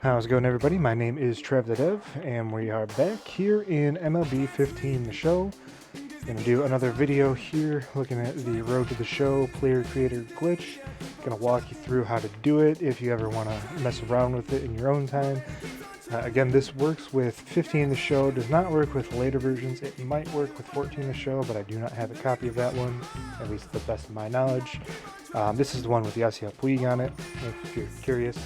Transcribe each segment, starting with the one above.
How's it going, everybody? My name is Trev the Dev, and we are back here in MLB 15 The Show. Gonna do another video here looking at the Road to the Show player creator glitch. Gonna walk you through how to do it if you ever want to mess around with it in your own time. Again, this works with 15 The Show, does not work with later versions. It might work with 14 The Show, but I do not have a copy of that one, at least to the best of my knowledge. This is the one with the Yasiel Puig on it, if you're curious.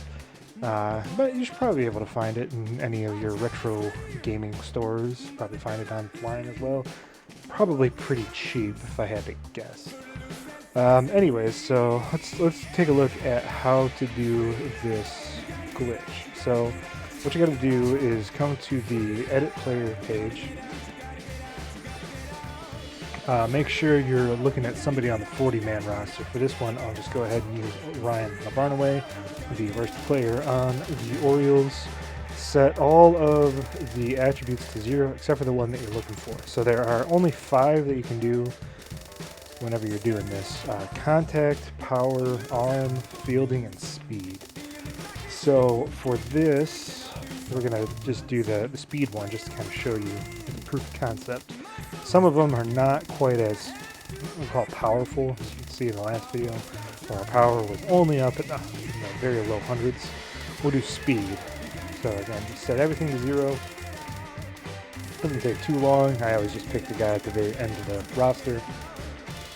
But you should probably be able to find it in any of your retro gaming stores. Probably find it online as well. Probably pretty cheap if I had to guess. Anyways, so let's take a look at how to do this glitch. So what you got to do is come to the edit player page. Make sure you're looking at somebody on the 40-man roster. For this one, I'll just go ahead and use Ryan Lavarnaway, the worst player on the Orioles. Set all of the attributes to 0 except for the one that you're looking for. So there are only 5 that you can do whenever you're doing this. Contact, power, arm, fielding, and speed. So for this, we're going to just do the speed one just to kind of show you the proof of concept. Some of them are not quite as, we'll call it powerful, as you can see in the last video, where our power was only up at the very low hundreds. We'll do speed. So again, just set everything to 0. Doesn't take too long. I always just pick the guy at the very end of the roster.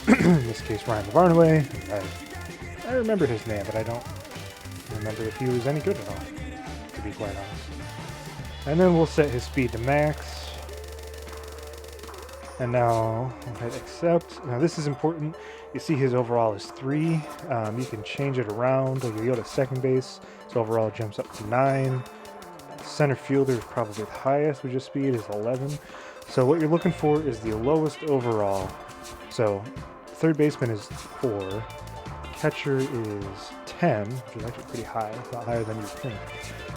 In this case, Ryan Lavarnaway. I remember his name, but I don't remember if he was any good at all, to be quite honest. And then we'll set his speed to max. And now we'll hit accept. Now this is important. You see his overall is 3. You can change it around. Like you go to second base, so overall it jumps up to 9. Center fielder is probably the highest with just speed is 11. So what you're looking for is the lowest overall. So third baseman is 4. Catcher is 10, which is actually pretty high. It's not higher than you think.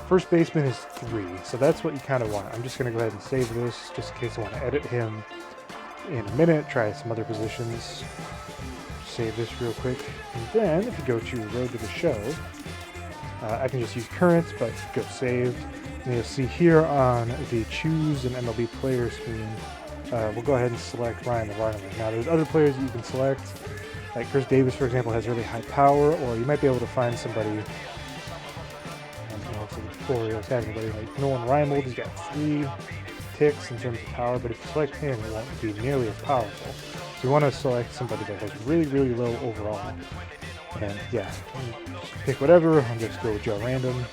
First baseman is 3. So that's what you kind of want. I'm just going to go ahead and save this just in case I want to edit him in a minute, try some other positions. Save this real quick. And then if you go to Road to the Show, I can just use current, but go saved. And you'll see here on the choose an MLB player screen, we'll go ahead and select Ryan Lavarnaway. Now there's other players that you can select, like Chris Davis, for example, has really high power, or you might be able to find somebody, I don't know if the Orioles have anybody, like Nolan Reimold, he's got 3 ticks in terms of power, but if you select him, it won't be nearly as powerful. So you want to select somebody that has really, really low overall. And yeah, pick whatever. I'm just go with Joe Random.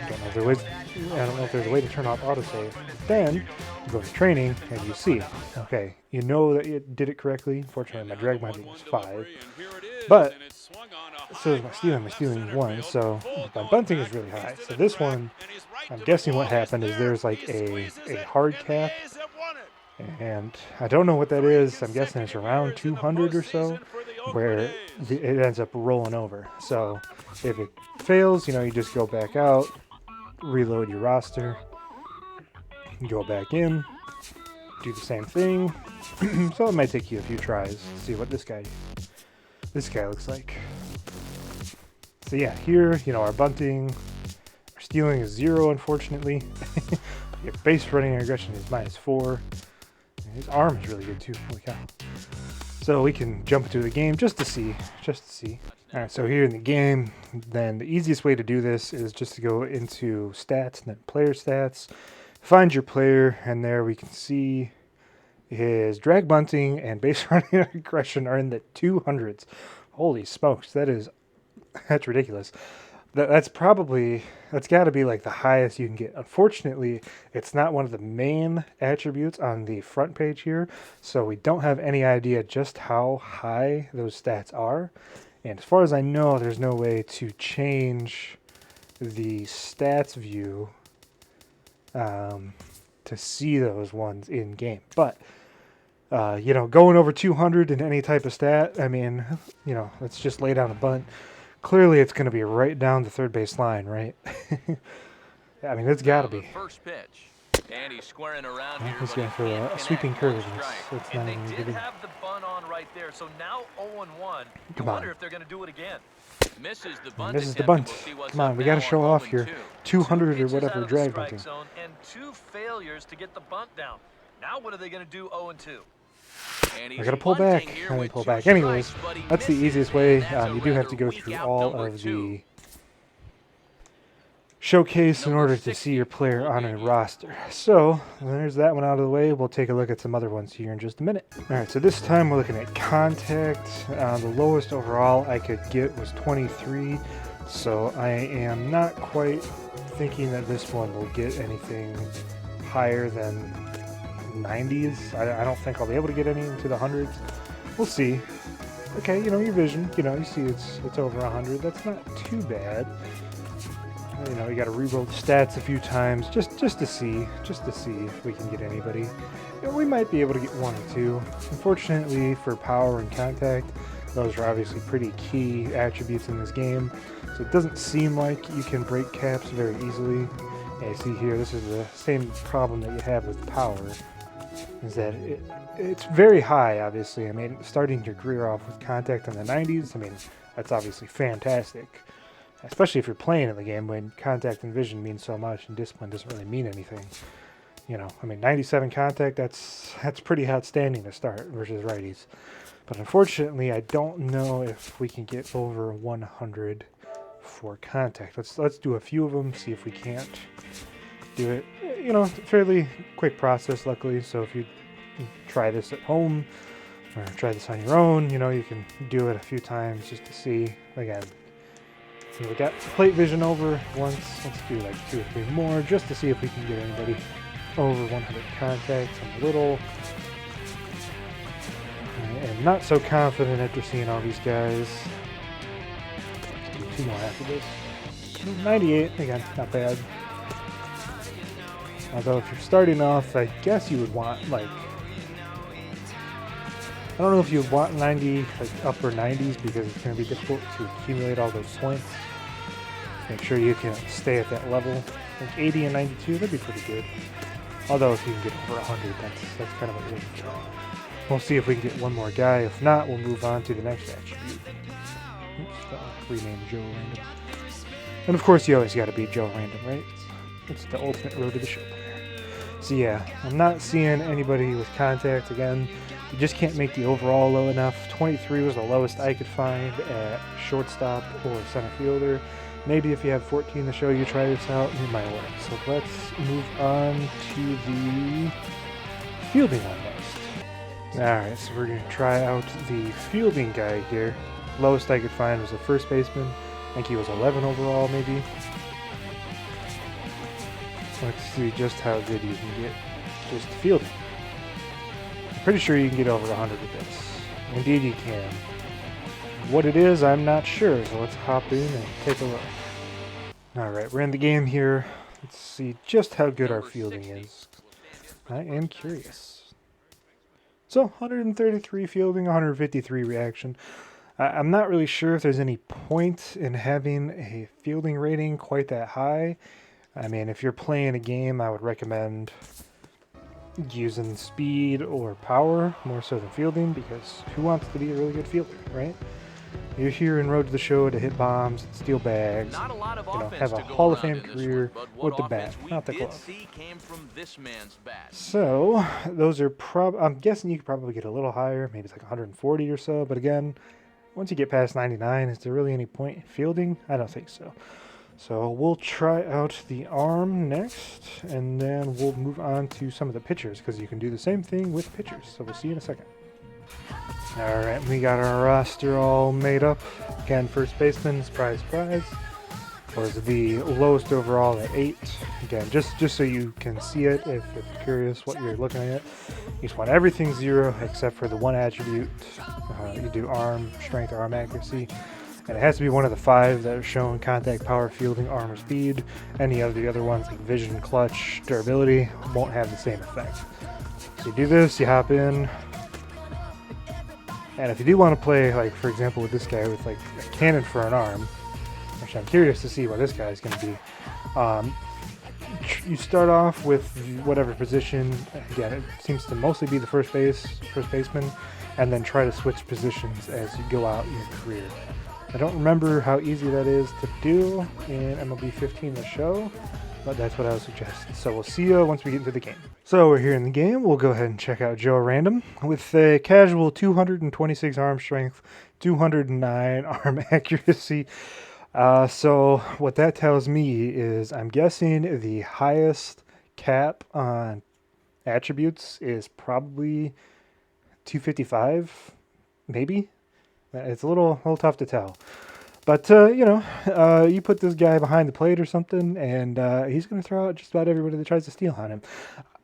I don't know if there's a way to turn off autosave. Then you go to training and you see, okay, you know that it did it correctly. Unfortunately, my drag binding was 5, but so is my stealing. My stealing is 1, so my bunting is really high. So this one, I'm guessing what happened is there's like a hard cap, and I don't know what that is. I'm guessing it's around 200 or so, where it ends up rolling over. So if it fails, you just go back out, reload your roster, go back in, do the same thing. So it might take you a few tries to see what this guy looks like. So yeah, here, our bunting, our stealing is 0, unfortunately. Your base running and aggression is -4. And his arm is really good too. Holy cow. So we can jump into the game just to see. All right, so here in the game, then the easiest way to do this is just to go into stats and then player stats, find your player, and there we can see his drag bunting and base running and aggression are in the 200s. Holy smokes, that's ridiculous. That's got to be like the highest you can get. Unfortunately, it's not one of the main attributes on the front page here, so we don't have any idea just how high those stats are. And as far as I know, there's no way to change the stats view to see those ones in game. But going over 200 in any type of stat, I mean, let's just lay down a bunt. Clearly, it's going to be right down the third base line, right? I mean, it's got to be. First pitch. And he's squaring around here. He's going for a sweeping curve. It's not even good. Have the bunt on right there. So now 0-1. Come on. Wonder if they're going to do it again. Misses the bunt. Misses the bunt. Come on, we got to show off here. 200 or pitches whatever out of the drag strike bunting. zone and 2 failures to get the bunt down. Now what are they going to do 0-2? I gotta pull back. I gotta pull back. Anyways, that's the easiest way. You do have to go through all of the showcase in order to see your player on a roster. So there's that one out of the way. We'll take a look at some other ones here in just a minute. All right, so this time we're looking at contact. The lowest overall I could get was 23. So I am not quite thinking that this one will get anything higher than 90s. I don't think I'll be able to get any into the hundreds. We'll see. Okay, your vision, you see it's over 100. That's not too bad. You got to reroll the stats a few times just to see if we can get anybody. We might be able to get 1 or 2. Unfortunately for power and contact, those are obviously pretty key attributes in this game. So it doesn't seem like you can break caps very easily. And you see here, this is the same problem that you have with power, is that it's very high, obviously. I mean, starting your career off with contact in the 90s, I mean, that's obviously fantastic. Especially if you're playing in the game when contact and vision mean so much and discipline doesn't really mean anything. I mean, 97 contact, that's pretty outstanding to start versus righties. But unfortunately, I don't know if we can get over 100 for contact. Let's do a few of them, see if we can't do it. Fairly quick process, luckily. So if you try this at home or try this on your own, you can do it a few times just to see. Again, we got plate vision over once. Let's do like 2 or 3 more just to see if we can get anybody over 100 contacts. I'm a little and not so confident after seeing all these guys. Let's do 2 more after this. 98, again, not bad. Although if you're starting off, I guess you would want I don't know if you want 90, upper 90s, because it's going to be difficult to accumulate all those points. Make sure you can stay at that level. 80 and 92, that'd be pretty good. Although if you can get over 100, that's kind of a good job. We'll see if we can get 1 more guy. If not, we'll move on to the next attribute. Oops, rename Joe Random. And of course, you always got to beat Joe Random, right? It's the ultimate road to the show player. So yeah, I'm not seeing anybody with contact again. You just can't make the overall low enough. 23 was the lowest I could find at shortstop or center fielder. Maybe if you have 14 to show you try this out, it might work. So let's move on to the fielding one next. Alright, so we're going to try out the fielding guy here. Lowest I could find was the first baseman. I think he was 11 overall, maybe. Let's see just how good you can get just fielding. I'm pretty sure you can get over 100 with this. Indeed you can. What it is, I'm not sure, so let's hop in and take a look. Alright, we're in the game here. Let's see just how good our fielding is. I am curious. So, 133 fielding, 153 reaction. I'm not really sure if there's any point in having a fielding rating quite that high. I mean, if you're playing a game, I would recommend using speed or power more so than fielding, because who wants to be a really good fielder, right? You're here in Road to the Show to hit bombs, steal bags, Not a lot of have a offense to go Hall of around Fame in this career one, but with the what bat, offense we not the did glove. see came from this man's bat. So, those are I'm guessing you could probably get a little higher, maybe it's like 140 or so, but again, once you get past 99, is there really any point in fielding? I don't think so. So we'll try out the arm next, and then we'll move on to some of the pitchers, because you can do the same thing with pitchers. So we'll see you in a second. Alright, we got our roster all made up. Again, first baseman, surprise, surprise, was the lowest overall at 8. Again, just so you can see it, if you're curious what you're looking at. You just want everything 0 except for the one attribute. You do arm, strength, arm accuracy. And it has to be one of the 5 that are shown: contact, power, fielding, arm, or speed. Any of the other ones like vision, clutch, durability won't have the same effect. So you do this, you hop in. And if you do want to play, like for example with this guy with like a cannon for an arm, which I'm curious to see what this guy is going to be. You start off with whatever position. Again, it seems to mostly be the first baseman, and then try to switch positions as you go out in your career. I don't remember how easy that is to do in MLB 15 The Show, but that's what I would suggest. So we'll see you once we get into the game. So we're here in the game. We'll go ahead and check out Joe Random with a casual 226 arm strength, 209 arm accuracy. So what that tells me is I'm guessing the highest cap on attributes is probably 255, maybe. It's a little tough to tell. But, you put this guy behind the plate or something, and he's going to throw out just about everybody that tries to steal on him.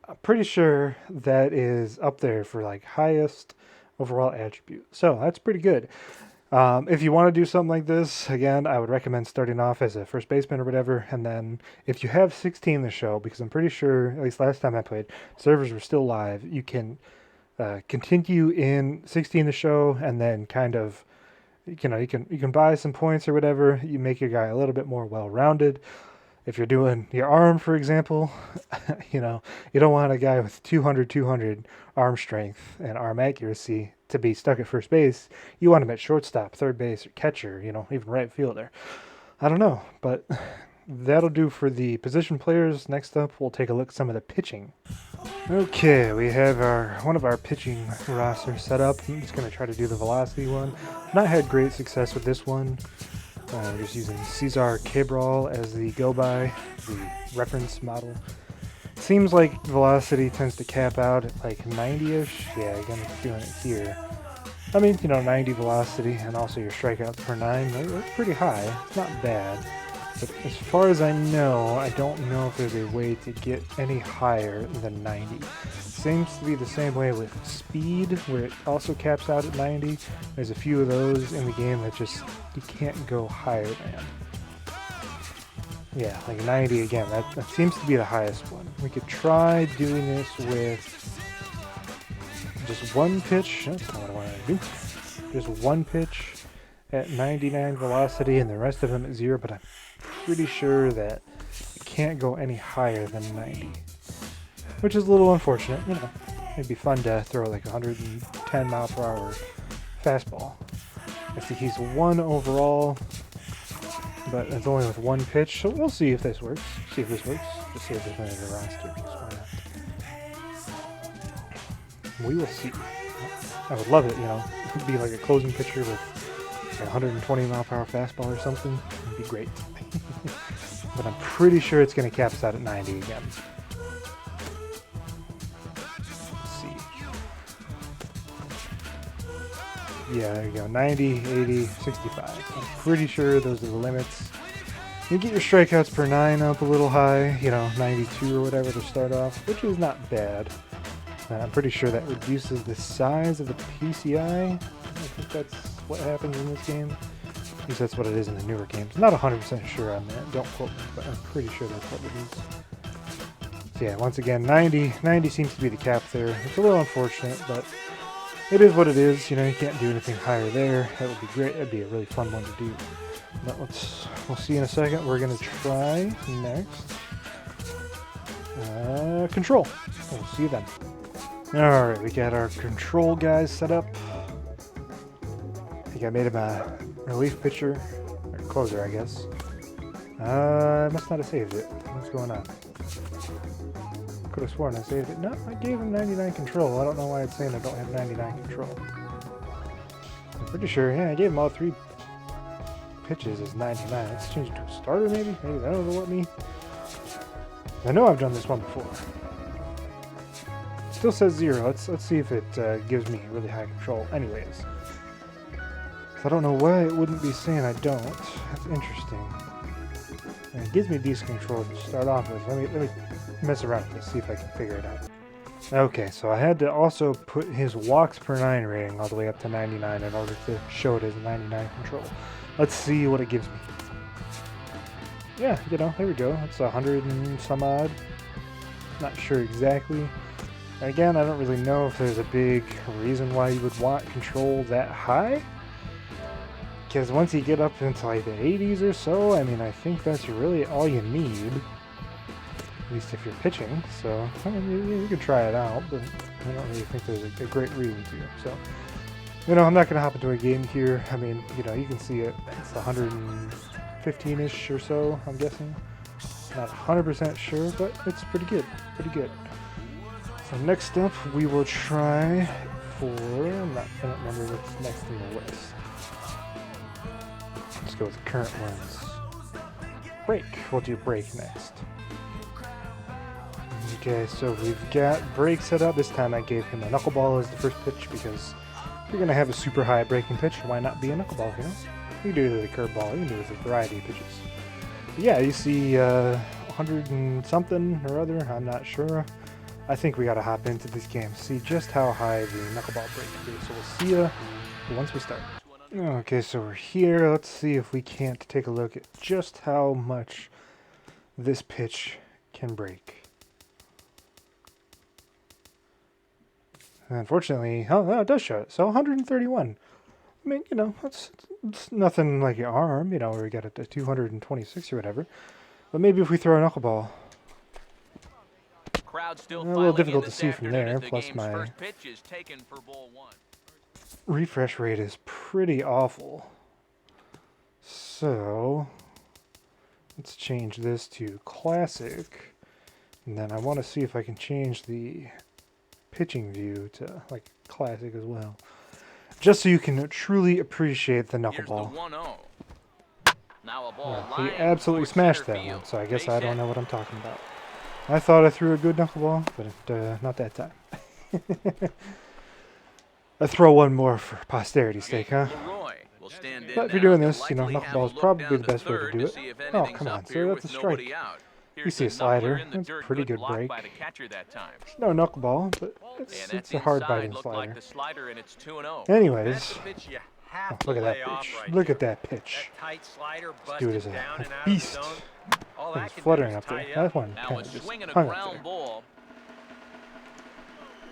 I'm pretty sure that is up there for, like, highest overall attribute. So that's pretty good. If you want to do something like this, again, I would recommend starting off as a first baseman or whatever, and then if you have 16 The Show, because I'm pretty sure, at least last time I played, servers were still live, you can continue in 16 The Show, and then kind of, you can buy some points or whatever. You make your guy a little bit more well-rounded. If you're doing your arm, for example, you don't want a guy with 200 arm strength and arm accuracy to be stuck at first base. You want him at shortstop, third base, or catcher, even right fielder. I don't know, but that'll do for the position players. Next up, we'll take a look at some of the pitching. Okay, we have one of our pitching rosters set up. I'm just going to try to do the velocity one. Not had great success with this one. We're just using Cesar Cabral as the go-by, the reference model. Seems like velocity tends to cap out at like 90-ish. Yeah, again, it's doing it here. I mean, 90 velocity, and also your strikeouts per 9. That's pretty high. It's not bad. But as far as I know, I don't know if there's a way to get any higher than 90. Seems to be the same way with speed, where it also caps out at 90. There's a few of those in the game that just, you can't go higher than. Yeah, like 90 again, that seems to be the highest one. We could try doing this with just one pitch. That's not what I want to do. Just one pitch at 99 velocity and the rest of them at 0, but I'm pretty sure that it can't go any higher than 90. Which is a little unfortunate, It'd be fun to throw like 110 mile per hour fastball. I see he's 1 overall, but it's only with one pitch, so we'll see if this works. Just see if there's one in the roster. Why not? We will see. I would love it, It'd be like a closing pitcher with a 120 mile per hour fastball or something. It'd be great. But I'm pretty sure it's going to cap us out at 90 again. Yeah, there you go. 90, 80, 65. I'm pretty sure those are the limits. You get your strikeouts per 9 up a little high, 92 or whatever to start off, which is not bad. I'm pretty sure that reduces the size of the PCI. I think that's what happens in this game. At least that's what it is in the newer games. Not 100% sure on that. Don't quote me, but I'm pretty sure that's what it is. So yeah, once again, 90 seems to be the cap there. It's a little unfortunate, but it is what it is. You can't do anything higher there. That would be great. That'd be a really fun one to do. But we'll see in a second. We're going to try next. Control. We'll see you then. Alright, we got our control guys set up. I think I made him a relief pitcher. Or closer, I guess. I must not have saved it. What's going on? Could have sworn I saved it. No, I gave him 99 control. I don't know why it's saying I don't have 99 control. I'm pretty sure, yeah, I gave him all 3 pitches as 99. Let's change it to a starter, maybe? Maybe that'll let me. I know I've done this one before. Still says 0. Let's see if it gives me really high control. Anyways. So I don't know why it wouldn't be saying I don't. That's interesting. And it gives me decent control to start off with. Let me mess around with this, see if I can figure it out. Okay, so I had to also put his walks per 9 rating all the way up to 99 in order to show it as 99 control. Let's see what it gives me. Yeah, there we go. It's 100 and some odd. Not sure exactly. Again, I don't really know if there's a big reason why you would want control that high. Because once you get up into like the 80s or so, I mean, I think that's really all you need. At least if you're pitching. So, I mean, you can try it out, but I don't really think there's a great reason to. So, You know, I'm not going to hop into a game here. I mean, you know, you can see it. It's 115-ish or so, I'm guessing. Not 100% sure, but it's pretty good. Pretty good. So next up, we will try for... I don't remember what's next in the list. Let's go with the current ones. Break. We'll do break next. Okay, so we've got break set up. This time I gave him a knuckleball as the first pitch because if you're going to have a super high breaking pitch, why not be a knuckleball, you know? You can do it with a curveball, you can do it with a variety of pitches. But yeah, you see 100 and something or other, I'm not sure. I think we got to hop into this game, see just how high the knuckleball break is. So we'll see you once we start. Okay, so we're here. Let's see if we can't take a look at just how much this pitch can break. Unfortunately, oh, no, it does show it. So 131. I mean, you know, it's nothing like your arm, you know, where we got it to 226 or whatever. But maybe if we throw a knuckleball, Still a little difficult to see from there. Plus my refresh rate is pretty awful. So let's change this to classic. And then I want to see if I can change the pitching view to like classic as well, just so you can truly appreciate the knuckleball. Well, he absolutely smashed that one, so I guess I don't know what I'm talking about. I thought I threw a good knuckleball, but not that time. I throw one more for posterity's sake, huh? But if you're doing this, you know, knuckleball is probably the best way to do it. Oh, come on, sir, that's a strike. You see a slider. That's a pretty good break. No knuckleball, but it's a hard biting slider. Anyways, oh, look at that pitch. Look at that pitch. This dude is a beast. He's fluttering up there. That one kind of just hung up there.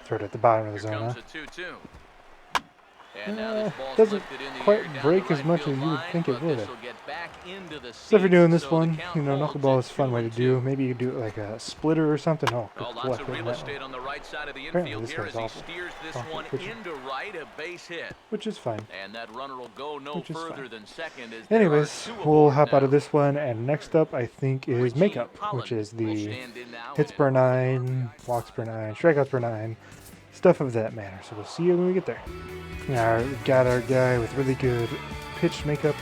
Throw it at the bottom of the zone, huh? Doesn't quite break as much as you would think it would. So if you're doing this one, you know, knuckleball is a fun way to do. Maybe you do it like a splitter or something. Oh, lots of real estate on the right side of the infield here as he steers this one into right, a base hit. Which is fine. And that runner will go no further than second. Anyways, we'll hop out of this one, and next up I think is makeup, which is the hits per 9, walks per 9, strikeouts per 9. Stuff of that manner. So we'll see you when we get there. Now we've got our guy with really good pitch makeup.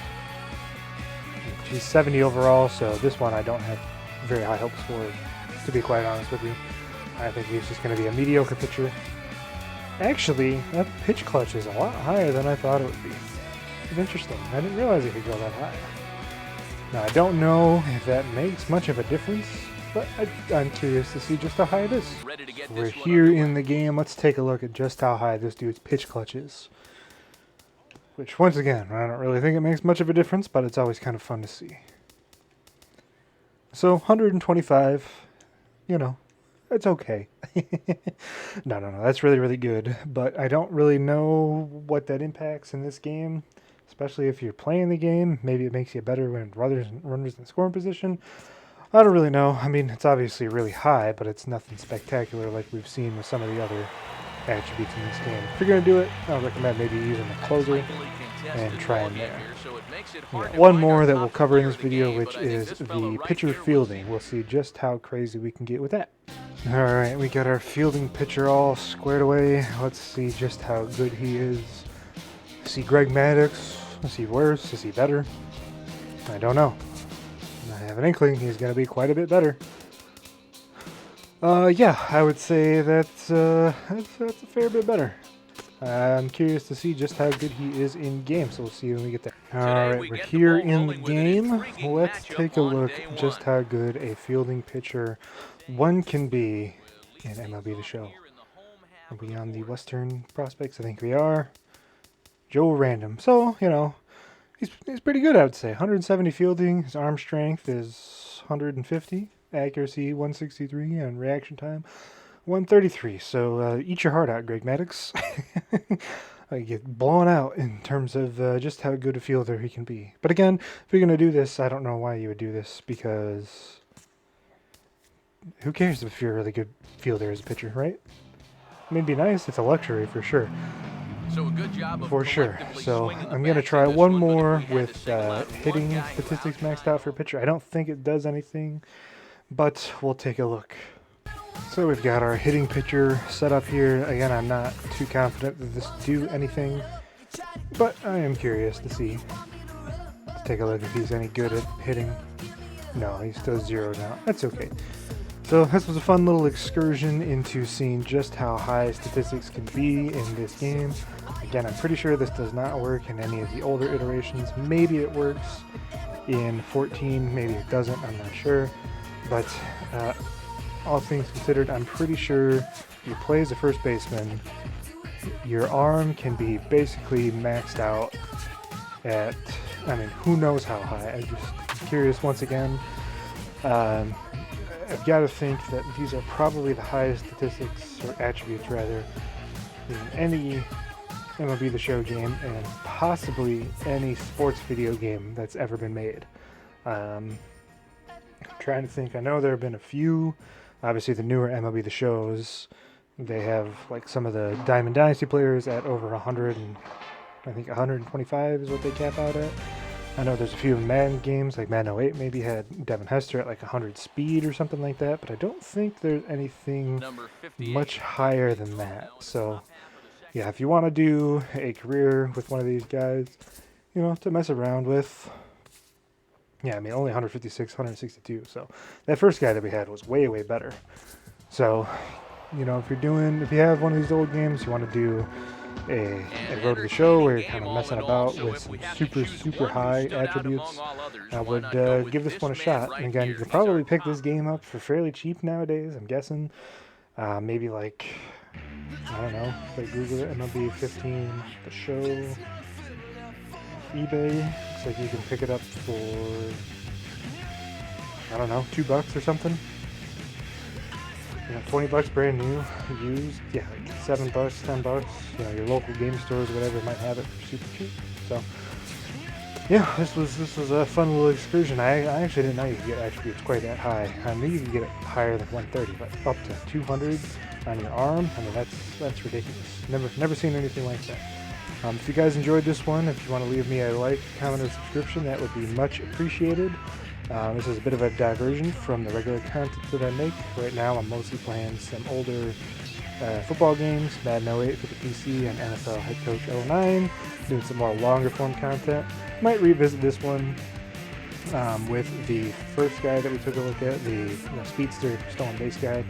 He's 70 overall, so this one I don't have very high hopes for, to be quite honest with you. I think he's just going to be a mediocre pitcher. Actually, that pitch clutch is a lot higher than I thought it would be. It's interesting. I didn't realize it could go that high. Now I don't know if that makes much of a difference, but I'm curious to see just how high it is. We're here in the game. Let's take a look at just how high this dude's pitch clutch is. Which, once again, I don't really think it makes much of a difference, but it's always kind of fun to see. So, 125, you know, it's okay. No, that's really, really good. But I don't really know what that impacts in this game, especially if you're playing the game. Maybe it makes you better when runners in scoring position. I don't really know. I mean, it's obviously really high, but it's nothing spectacular like we've seen with some of the other attributes in this game. If you're going to do it, I would recommend maybe using the closer and trying there. One more that we'll cover in this video, which is the pitcher fielding. We'll see just how crazy we can get with that. Alright, we got our fielding pitcher all squared away. Let's see just how good he is. See Greg Maddux. Is he worse? Is he better? I don't know. I have an inkling he's going to be quite a bit better. Yeah, I would say that's a fair bit better. I'm curious to see just how good he is in game, so we'll see when we get there. Alright, we're here in the game. Let's take a look just how good a fielding pitcher one can be in MLB The Show. Are we on the Western prospects? I think we are. Joe Random. So, you know, he's pretty good, I would say. 170 fielding. His arm strength is 150. Accuracy 163, and reaction time 133. So eat your heart out, Greg Maddux. I get blown out in terms of just how good a fielder he can be. But again, if you're going to do this, I don't know why you would do this, because who cares if you're a really good fielder as a pitcher, right? I mean, it'd be nice. It's a luxury for sure. So a good job of for sure. collectively So swinging the I'm going to bats try in this one but more if you had to with single out one hitting guy for statistics the maxed out for a pitcher. I don't think it does anything, but we'll take a look. So we've got our hitting pitcher set up here. Again, I'm not too confident that this will do anything, but I am curious to see. Let's take a look if he's any good at hitting. No, he's still 0 now. That's okay. So this was a fun little excursion into seeing just how high statistics can be in this game. Again, I'm pretty sure this does not work in any of the older iterations. Maybe it works in 14, maybe it doesn't, I'm not sure. But all things considered, I'm pretty sure you play as a first baseman, your arm can be basically maxed out at, I mean, who knows how high. I'm just curious once again. I've got to think that these are probably the highest statistics, or attributes rather, in any MLB The Show game, and possibly any sports video game that's ever been made. I'm trying to think. I know there have been a few. Obviously, the newer MLB The Shows, they have like some of the Diamond Dynasty players at over 100, and I think 125 is what they cap out at. I know there's a few Madden games, like Madden 08 maybe had Devin Hester at like 100 speed or something like that, but I don't think there's anything much higher than that. So, yeah, if you want to do a career with one of these guys, you know, to mess around with, yeah, I mean, only 156, 162, so that first guy that we had was way, way better. So, you know, if you have one of these old games, you want to do a Road to the Show where you're kind of messing about with some super high attributes, I would give this one a shot. And again, you can probably pick this game up for fairly cheap nowadays, I'm guessing. Maybe like, I don't know, if I Google it, MLB 15 The Show, eBay, looks like you can pick it up for, I don't know, $2 or something. You know, $20 brand new, used, yeah, like $7, $10. You know, your local game stores or whatever might have it for super cheap. So, yeah, this was a fun little excursion. I actually didn't know you could get attributes quite that high. I knew you could get it higher than 130, but up to 200 on your arm. I mean, that's ridiculous. Never seen anything like that. If you guys enjoyed this one, if you want to leave me a like, comment, or subscription, that would be much appreciated. This is a bit of a diversion from the regular content that I make. Right now I'm mostly playing some older football games, Madden 08 for the PC and NFL Head Coach 09, doing some more longer form content. Might revisit this one with the first guy that we took a look at, the speedster stolen base guy.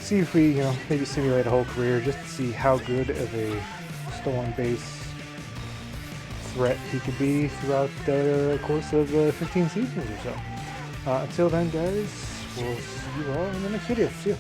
See if we maybe simulate a whole career just to see how good of a stolen base threat he could be throughout the course of 15 seasons or so. Until then, guys, we'll see you all in the next video. See ya.